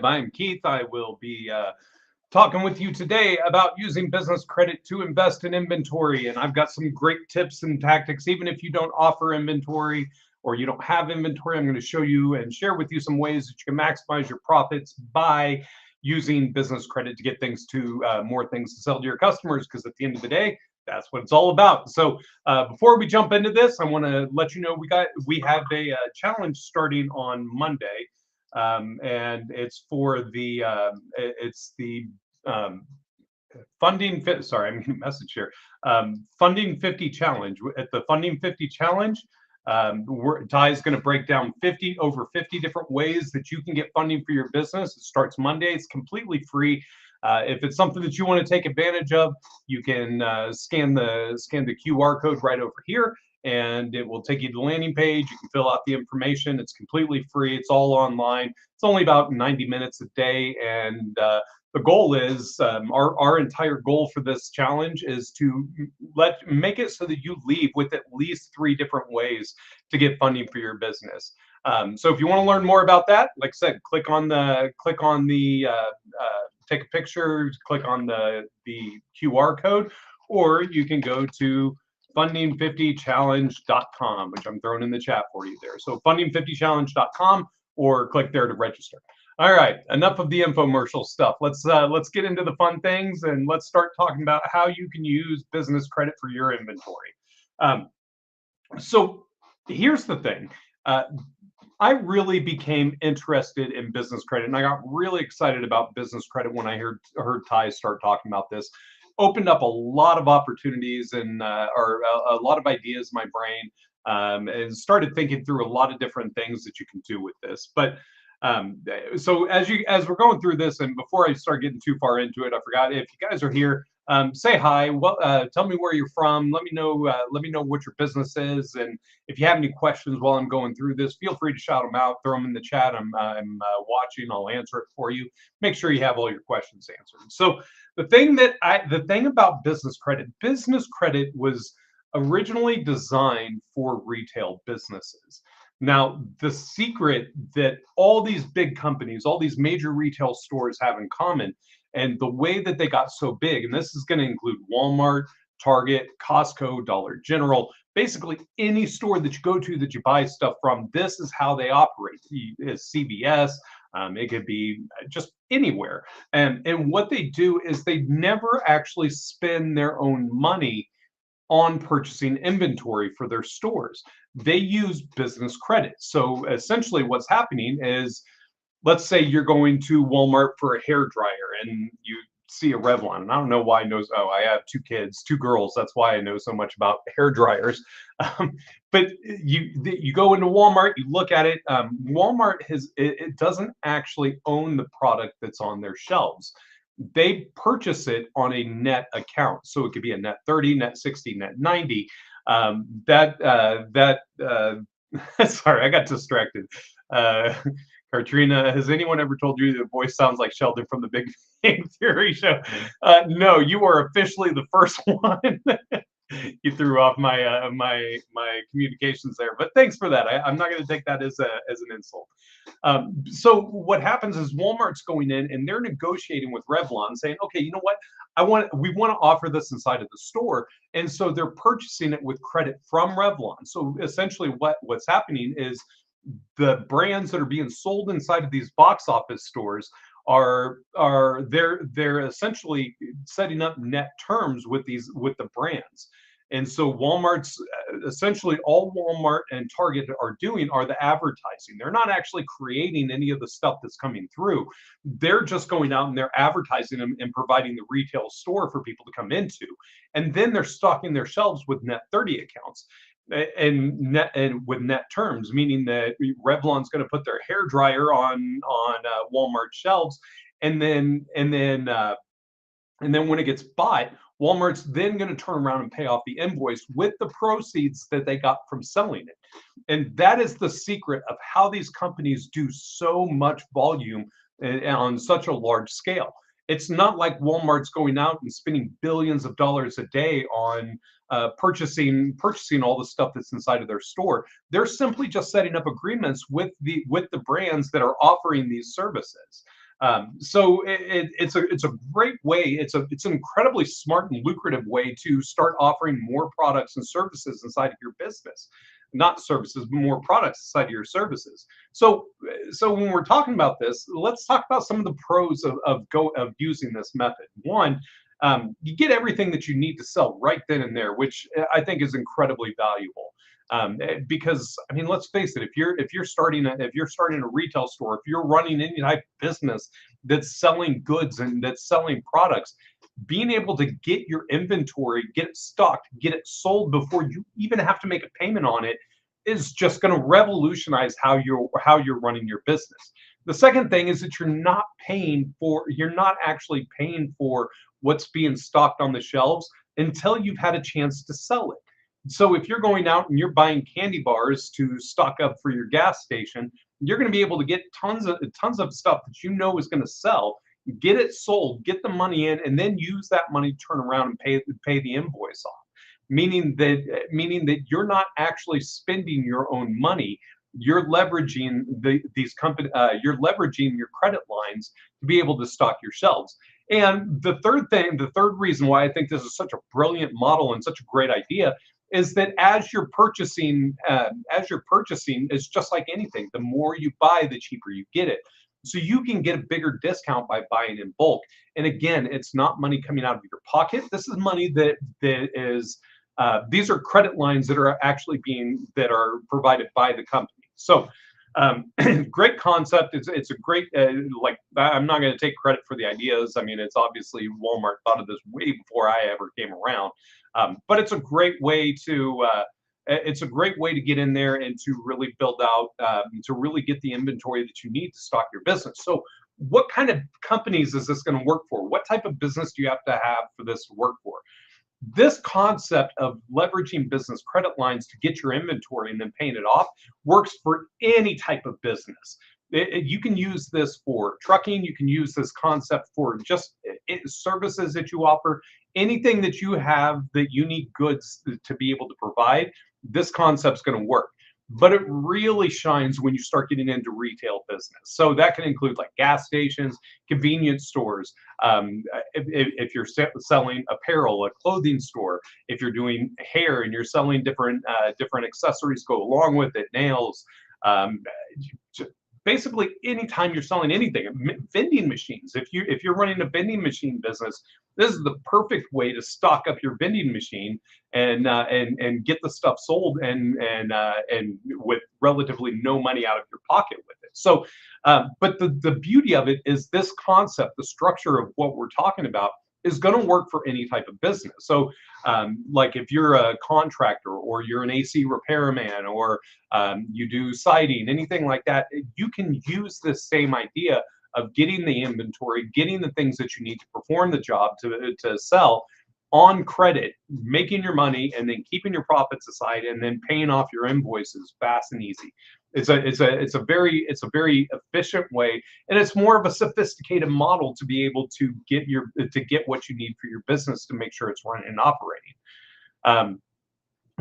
I'm Keith. I will be talking with you today about using business credit to invest in inventory. And I've got some great tips and tactics. Even if you don't offer inventory or you don't have inventory, I'm going to show you and share with you some ways that you can maximize your profits by using business credit to get things to more things to sell to your customers. Because at the end of the day, that's what it's all about. So before we jump into this, I want to let you know we have a challenge starting on Monday. And it's for the um, funding fit. Sorry, I'm getting a message here. Funding 50 challenge. At the funding 50 challenge, Ty is going to break down over 50 different ways that you can get funding for your business. It starts Monday. It's completely free. If it's something that you want to take advantage of, you can scan the QR code right over here, and it will take you to the landing page. You can fill out the information. It's completely free. It's all online. It's only about 90 minutes a day, and the goal is our entire goal for this challenge is to make it so that you leave with at least 3 different ways to get funding for your business. So if you want to learn more about that, like I said, click on the take a picture, click on the QR code, or you can go to funding50challenge.com, which I'm throwing in the chat for you there. So funding50challenge.com, or click there to register. All right, enough of the infomercial stuff. Let's get into the fun things, and let's start talking about how you can use business credit for your inventory. So here's the thing. I really became interested in business credit, and I got really excited about business credit when I heard Ty start talking about this. Opened up a lot of opportunities and or a lot of ideas in my brain, and started thinking through a lot of different things that you can do with this. But so as we're going through this, and before I start getting too far into it, I forgot, if you guys are here, say hi. Well, tell me where you're from. Let me know what your business is, and if you have any questions while I'm going through this, feel free to shout them out, throw them in the chat. I'm watching. I'll answer it for you. Make sure you have all your questions answered. So the thing about business credit was originally designed for retail businesses. Now, the secret that all these big companies, all these major retail stores have in common, and the way that they got so big, and this is going to include Walmart, Target, Costco, Dollar General, basically any store that you go to that you buy stuff from, this is how they operate. It's CVS, it could be just anywhere. And what they do is they never actually spend their own money on purchasing inventory for their stores. They use business credit. So essentially what's happening is, let's say you're going to Walmart for a hair dryer and you see a Revlon. And I don't know why I know. Oh, I have 2 kids, 2 girls. That's why I know so much about hair dryers. But you go into Walmart, you look at it. Walmart it doesn't actually own the product that's on their shelves. They purchase it on a net account. So it could be a net 30, net 60, net 90. Sorry, I got distracted. Katrina, has anyone ever told you your voice sounds like Sheldon from the Big Bang Theory show? No, you are officially the first one. You threw off my communications there, but thanks for that. I'm not going to take that as an insult. So what happens is Walmart's going in and they're negotiating with Revlon, saying, okay, you know what? We want to offer this inside of the store, and so they're purchasing it with credit from Revlon. So essentially, what's happening is the brands that are being sold inside of these box office stores they're essentially setting up net terms with the brands. And so Walmart's essentially all Walmart and Target are doing are the advertising. They're not actually creating any of the stuff that's coming through. They're just going out and they're advertising them and providing the retail store for people to come into. And then they're stocking their shelves with net 30 accounts and with net terms, meaning that Revlon's going to put their hair dryer on Walmart shelves, and then when it gets bought, Walmart's then going to turn around and pay off the invoice with the proceeds that they got from selling it. And that is the secret of how these companies do so much volume on such a large scale. It's not like Walmart's going out and spending billions of dollars a day on purchasing all the stuff that's inside of their store. They're simply just setting up agreements with the brands that are offering these services. So it's a great way. It's an incredibly smart and lucrative way to start offering more products and services inside of your business. Not services, but more products inside of your services. So when we're talking about this, let's talk about some of the pros of using this method. One, you get everything that you need to sell right then and there, which I think is incredibly valuable. Because I mean, let's face it, if you're starting a retail store, if you're running any type of business that's selling goods and that's selling products, being able to get your inventory, get it stocked, get it sold before you even have to make a payment on it is just going to revolutionize how you're running your business. The second thing is that you're not actually paying for what's being stocked on the shelves until you've had a chance to sell it. So if you're going out and you're buying candy bars to stock up for your gas station, you're going to be able to get tons of stuff that you know is going to sell, get it sold, get the money in, and then use that money to turn around and pay the invoice off. Meaning that you're not actually spending your own money. You're leveraging you're leveraging your credit lines to be able to stock your shelves. And the third reason why I think this is such a brilliant model and such a great idea is that as you're purchasing, it's just like anything. The more you buy, the cheaper you get it. So you can get a bigger discount by buying in bulk. And again, it's not money coming out of your pocket. This is money that is these are credit lines that are provided by the company. So great concept. It's a great like I'm not going to take credit for the ideas. I mean, it's obviously Walmart thought of this way before I ever came around. But it's a great way to get in there and to really build out to really get the inventory that you need to stock your business. So what kind of companies is this going to work for? What type of business do you have to have for this to work for? This concept of leveraging business credit lines to get your inventory and then paying it off works for any type of business. You can use this for trucking. You can use this concept for just services that you offer. Anything that you have that you need goods to be able to provide, this concept's going to work. But it really shines when you start getting into retail business. So that can include like gas stations, convenience stores. If you're selling apparel, a clothing store. If you're doing hair and you're selling different accessories go along with it, nails. Basically, anytime you're selling anything, vending machines. If you're running a vending machine business, this is the perfect way to stock up your vending machine and get the stuff sold and with relatively no money out of your pocket with it. So, but the beauty of it is this concept, the structure of what we're talking about, is going to work for any type of business. So, like if you're a contractor or you're an AC repairman or you do siding, anything like that, you can use this same idea of getting the inventory, getting the things that you need to perform the job to sell on credit, making your money, and then keeping your profits aside, and then paying off your invoices fast and easy. It's a very efficient way, and it's more of a sophisticated model to be able to get what you need for your business to make sure it's running and operating.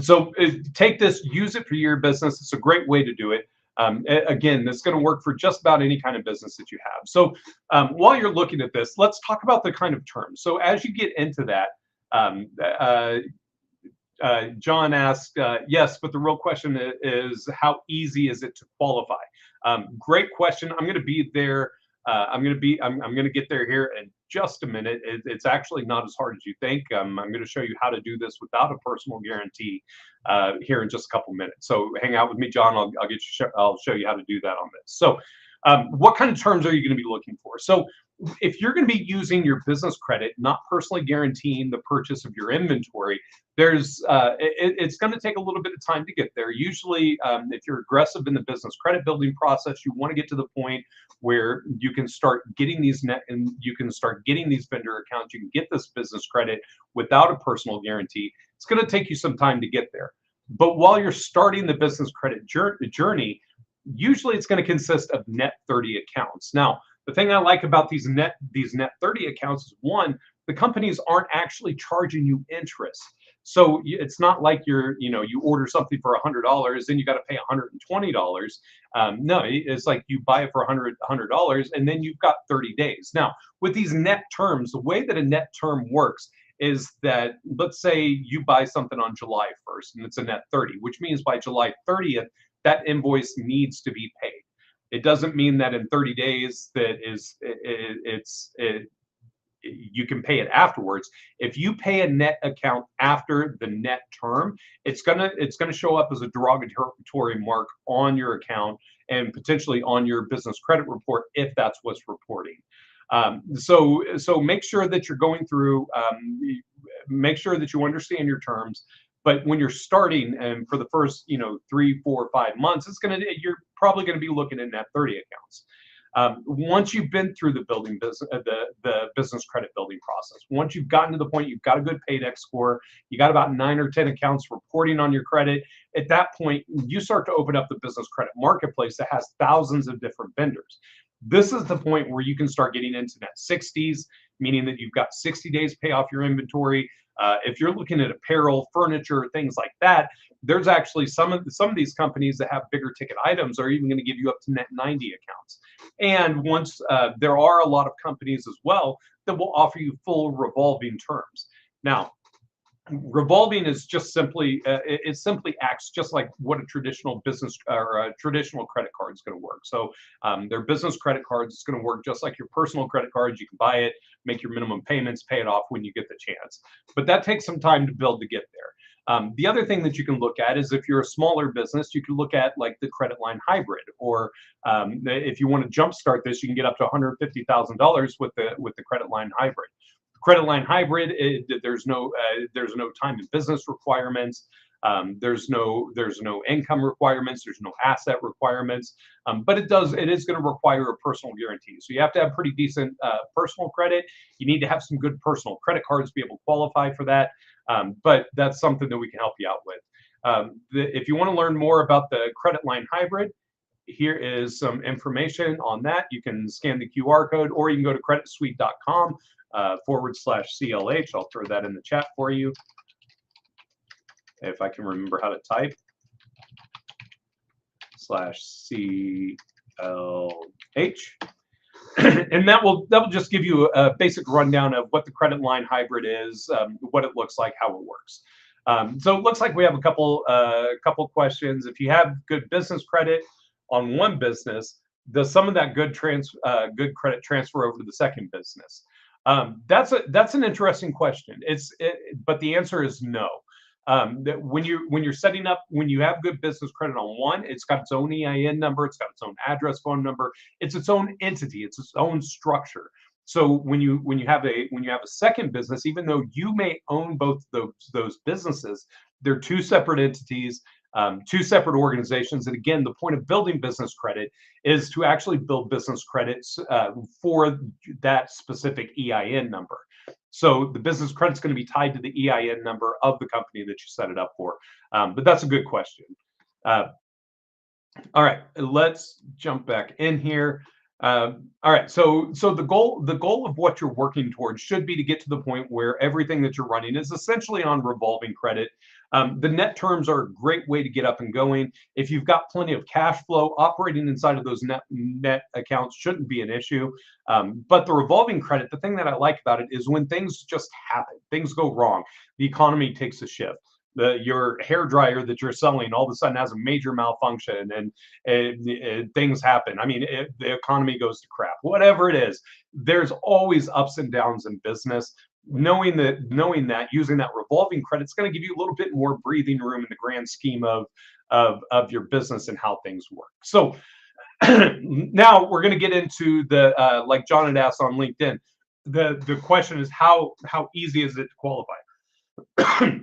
So take this, use it for your business. It's a great way to do it. Again, it's going to work for just about any kind of business that you have. So while you're looking at this, let's talk about the kind of terms. So as you get into that, John asked, yes, but the real question is how easy is it to qualify? Great question. I'm going to be there. I'm going to get there here in just a minute. It's actually not as hard as you think. I'm going to show you how to do this without a personal guarantee here in just a couple minutes. So hang out with me, John. I'll show you how to do that on this. So what kind of terms are you going to be looking for? So if you're going to be using your business credit, not personally guaranteeing the purchase of your inventory, it's going to take a little bit of time to get there. Usually, if you're aggressive in the business credit building process, you want to get to the point where you can start getting these vendor accounts. You can get this business credit without a personal guarantee. It's going to take you some time to get there. But while you're starting the business credit journey, usually it's going to consist of net 30 accounts. Now, the thing I like about these net 30 accounts is, one, the companies aren't actually charging you interest. So it's not like you order something for $100, then you got to pay $120. No, it's like you buy it for $100, and then you've got 30 days. Now, with these net terms, the way that a net term works is that, let's say you buy something on July 1st and it's a net 30, which means by July 30th, that invoice needs to be paid. It doesn't mean that in 30 days that you can pay it afterwards. If you pay a net account after the net term, it's gonna show up as a derogatory mark on your account and potentially on your business credit report if that's what's reporting. So make sure that you're going through, make sure that you understand your terms. But when you're starting, and for the first 3, 4, 5 months, you're probably going to be looking at net 30 accounts. Once you've been through the business credit building process, once you've gotten to the point you've got a good paydex score, you got about 9 or 10 accounts reporting on your credit, at that point you start to open up the business credit marketplace that has thousands of different vendors. This is the point where you can start getting into net 60s, meaning that you've got 60 days to pay off your inventory. If you're looking at apparel, furniture, things like that, there's actually some of these companies that have bigger ticket items are even going to give you up to net 90 accounts. And once there are a lot of companies as well that will offer you full revolving terms. Now, revolving is just simply it simply acts just like what a traditional business or a traditional credit card is going to work. So their business credit cards is going to work just like your personal credit cards. You can buy it, make your minimum payments, pay it off when you get the chance. But that takes some time to build to get there. The other thing that you can look at is if you're a smaller business, you can look at like the credit line hybrid, or if you want to jumpstart this, you can get up to $150,000 with the credit line hybrid. Credit line hybrid, there's no time and business requirements. There's no income requirements. There's no asset requirements. But it is going to require a personal guarantee. So you have to have pretty decent personal credit. You need to have some good personal credit cards to be able to qualify for that. But that's something that we can help you out with. If you want to learn more about the credit line hybrid, here is some information on that. You can scan the QR code, or you can go to creditsuite.com /CLH. I'll throw that in the chat for you if I can remember how to type. /CLH. And that will just give you a basic rundown of what the credit line hybrid is, what it looks like, how it works. So it looks like we have a couple questions. If you have good business credit on one business, does some of that good credit transfer over to the second business? That's an interesting question. But the answer is no. When you're setting up, when you have good business credit on one, it's got its own EIN number, it's got its own address, phone number, it's its own entity, it's its own structure. So when you have a second business, even though you may own both those businesses, they're two separate entities, two separate organizations. And again, the point of building business credit is to actually build business credits for that specific EIN number. So the business credit's going to be tied to the EIN number of the company that you set it up for. But that's a good question. All right, let's jump back in here. All right, so the goal of what you're working towards should be to get to the point where everything that you're running is essentially on revolving credit. The net terms are a great way to get up and going. If you've got plenty of cash flow, operating inside of those net accounts shouldn't be an issue. But the revolving credit, the thing that I like about it is when things just happen, things go wrong, the economy takes a shift. Your hair dryer that you're selling all of a sudden has a major malfunction, and things happen. I mean, the economy goes to crap. Whatever it is, there's always ups and downs in business. Knowing that using that revolving credit is going to give you a little bit more breathing room in the grand scheme of your business and how things work. So now we're going to get into the like John had asked on LinkedIn. The question is how easy is it to qualify?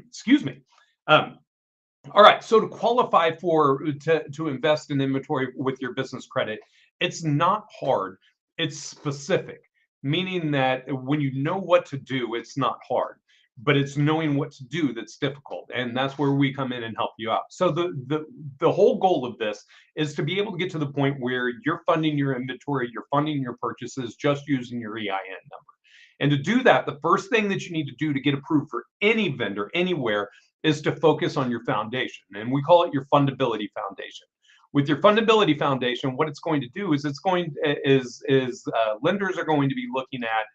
Excuse me. All right, so to qualify to invest in inventory with your business credit, it's not hard. It's specific, meaning that when you know what to do, it's not hard, but it's knowing what to do that's difficult, and that's where we come in and help you out. So the whole goal of this is to be able to get to the point where you're funding your inventory, you're funding your purchases just using your EIN number. And to do that, the first thing that you need to do to get approved for any vendor anywhere is to focus on your foundation. And we call it your fundability foundation. With your fundability foundation, what it's going to do is lenders are going to be looking at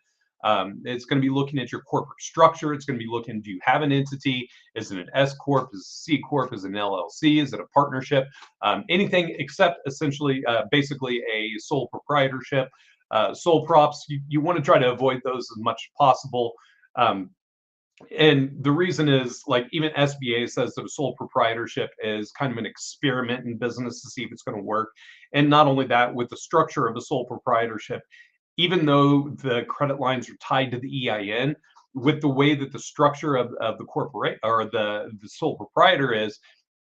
it's going to be looking at your corporate structure. It's going to be looking, do you have an entity? Is it an S Corp? Is it a C Corp? Is it an LLC? Is it a partnership? Anything except essentially, basically a sole proprietorship. Sole props, you want to try to avoid those as much as possible. And the reason is, like, even SBA says that a sole proprietorship is kind of an experiment in business to see if it's going to work. And not only that, with the structure of a sole proprietorship, even though the credit lines are tied to the EIN, with the way that the structure of the corporate or the sole proprietor is,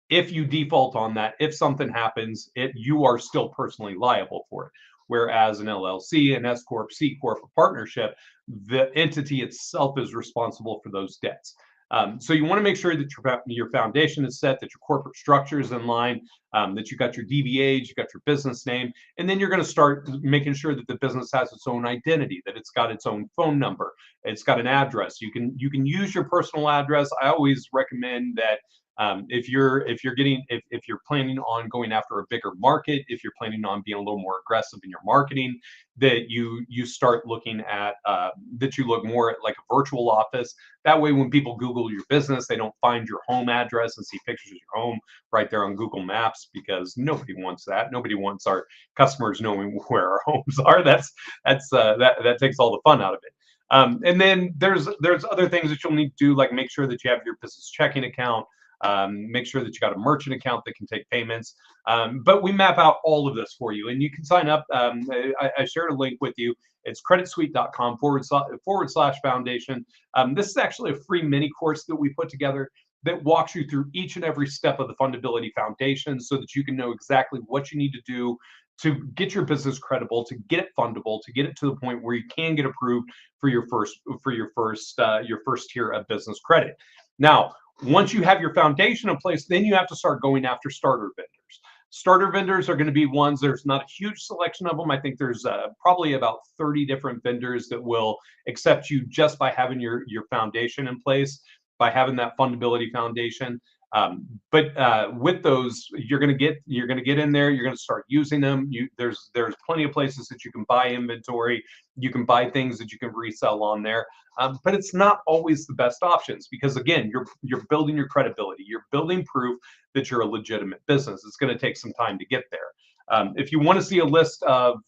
if you default on that, if something happens, you are still personally liable for it. Whereas an LLC, an S Corp, C Corp, a partnership, the entity itself is responsible for those debts. So you want to make sure that your foundation is set, that your corporate structure is in line, that you got your DBAs, you got your business name, and then you're going to start making sure that the business has its own identity, that it's got its own phone number, it's got an address. You can use your personal address. I always recommend that if you're planning on going after a bigger market, if you're planning on being a little more aggressive in your marketing, that you start looking at that you look more at like a virtual office. That way, when people Google your business, they don't find your home address and see pictures of your home right there on Google Maps, because nobody wants that. Nobody wants our customers knowing where our homes are. That takes all the fun out of it. And then there's other things that you'll need to do, like make sure that you have your business checking account. Make sure that you got a merchant account that can take payments. But we map out all of this for you, and you can sign up. I shared a link with you. It's creditsuite.com / foundation. This is actually a free mini course that we put together that walks you through each and every step of the fundability foundation, so that you can know exactly what you need to do to get your business credible, to get it fundable, to get it to the point where you can get approved for your first tier of business credit. Now, once you have your foundation in place, then you have to start going after starter vendors. Starter vendors are going to be ones, there's not a huge selection of them. I think there's probably about 30 different vendors that will accept you just by having your foundation in place, by having that fundability foundation. But with those, you're going to get in there. You're going to start using them. There's plenty of places that you can buy inventory. You can buy things that you can resell on there. But it's not always the best options, because again, you're building your credibility. You're building proof that you're a legitimate business. It's going to take some time to get there. If you want to see a list of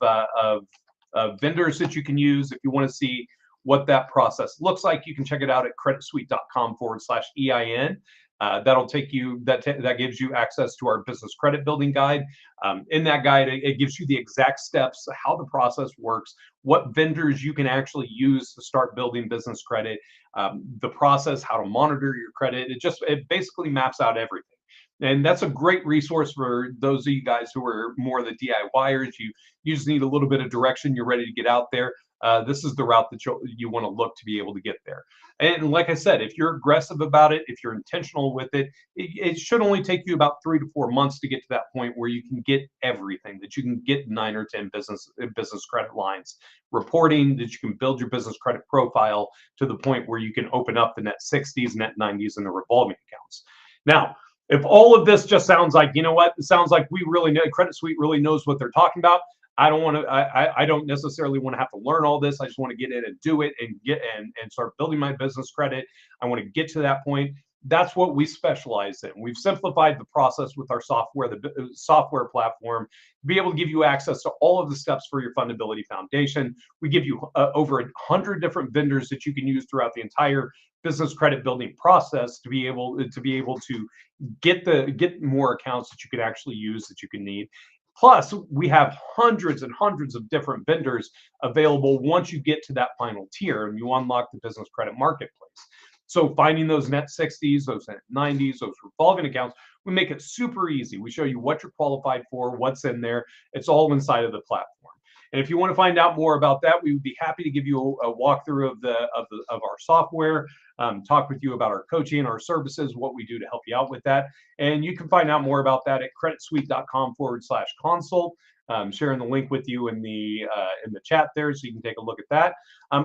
vendors that you can use, if you want to see what that process looks like, you can check it out at creditsuite.com / EIN. That'll take you, that gives you access to our business credit building guide. In that guide, it gives you the exact steps, how the process works, what vendors you can actually use to start building business credit, the process, how to monitor your credit. It basically maps out everything. And that's a great resource for those of you guys who are more the DIYers. You just need a little bit of direction. You're ready to get out there. This is the route that you want to look to be able to get there. And like I said, if you're aggressive about it, if you're intentional with it, it should only take you about 3 to 4 months to get to that point where you can get everything, that you can get 9 or 10 business credit lines, reporting, that you can build your business credit profile to the point where you can open up the net 60s, net 90s, and the revolving accounts. Now, if all of this just sounds like, you know what, it sounds like we really know, Credit Suite really knows what they're talking about. I don't necessarily want to have to learn all this. I just want to get in and do it and start building my business credit. I want to get to that point. That's what we specialize in. We've simplified the process with our software, the software platform, to be able to give you access to all of the steps for your fundability foundation. We give you over 100 different vendors that you can use throughout the entire business credit building process to be able to get more accounts that you can actually use, that you can need. Plus, we have hundreds and hundreds of different vendors available once you get to that final tier and you unlock the business credit marketplace. So finding those net 60s, those net 90s, those revolving accounts, we make it super easy. We show you what you're qualified for, what's in there. It's all inside of the platform. And if you want to find out more about that, we would be happy to give you a walkthrough of our software, talk with you about our coaching, our services, what we do to help you out with that. And you can find out more about that at creditsuite.com / consult. sharing the link with you in the chat there, so you can take a look at that.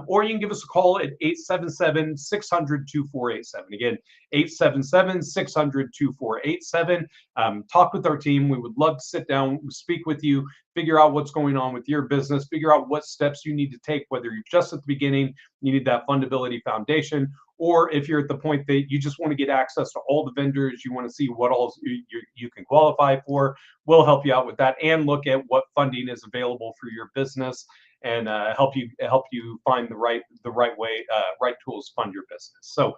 Or you can give us a call at 877-600-2487. Again, 877-600-2487. Talk with our team. We would love to sit down, speak with you, figure out what's going on with your business, figure out what steps you need to take, whether you're just at the beginning, you need that fundability foundation, or if you're at the point that you just want to get access to all the vendors, you want to see what all you can qualify for, we'll help you out with that and look at what funding is available for your business, and help you find the right way, right tools to fund your business. So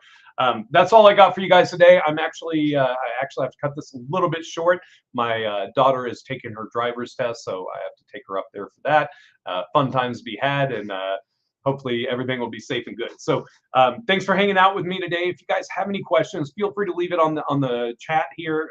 that's all I got for you guys today. I actually have to cut this a little bit short. My daughter is taking her driver's test, so I have to take her up there for that. Fun times to be had, and hopefully everything will be safe and good. So thanks for hanging out with me today. If you guys have any questions, feel free to leave it on the chat here.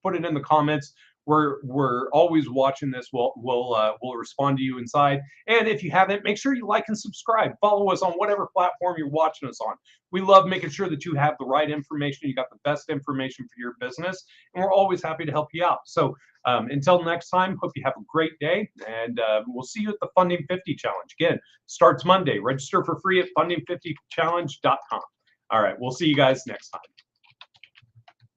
Put it in the comments. We're always watching this. We'll respond to you inside. And if you haven't, make sure you like and subscribe. Follow us on whatever platform you're watching us on. We love making sure that you have the right information. You got the best information for your business, and we're always happy to help you out. So until next time, hope you have a great day, and we'll see you at the Funding 50 Challenge. Again, starts Monday. Register for free at funding50challenge.com. All right, we'll see you guys next time.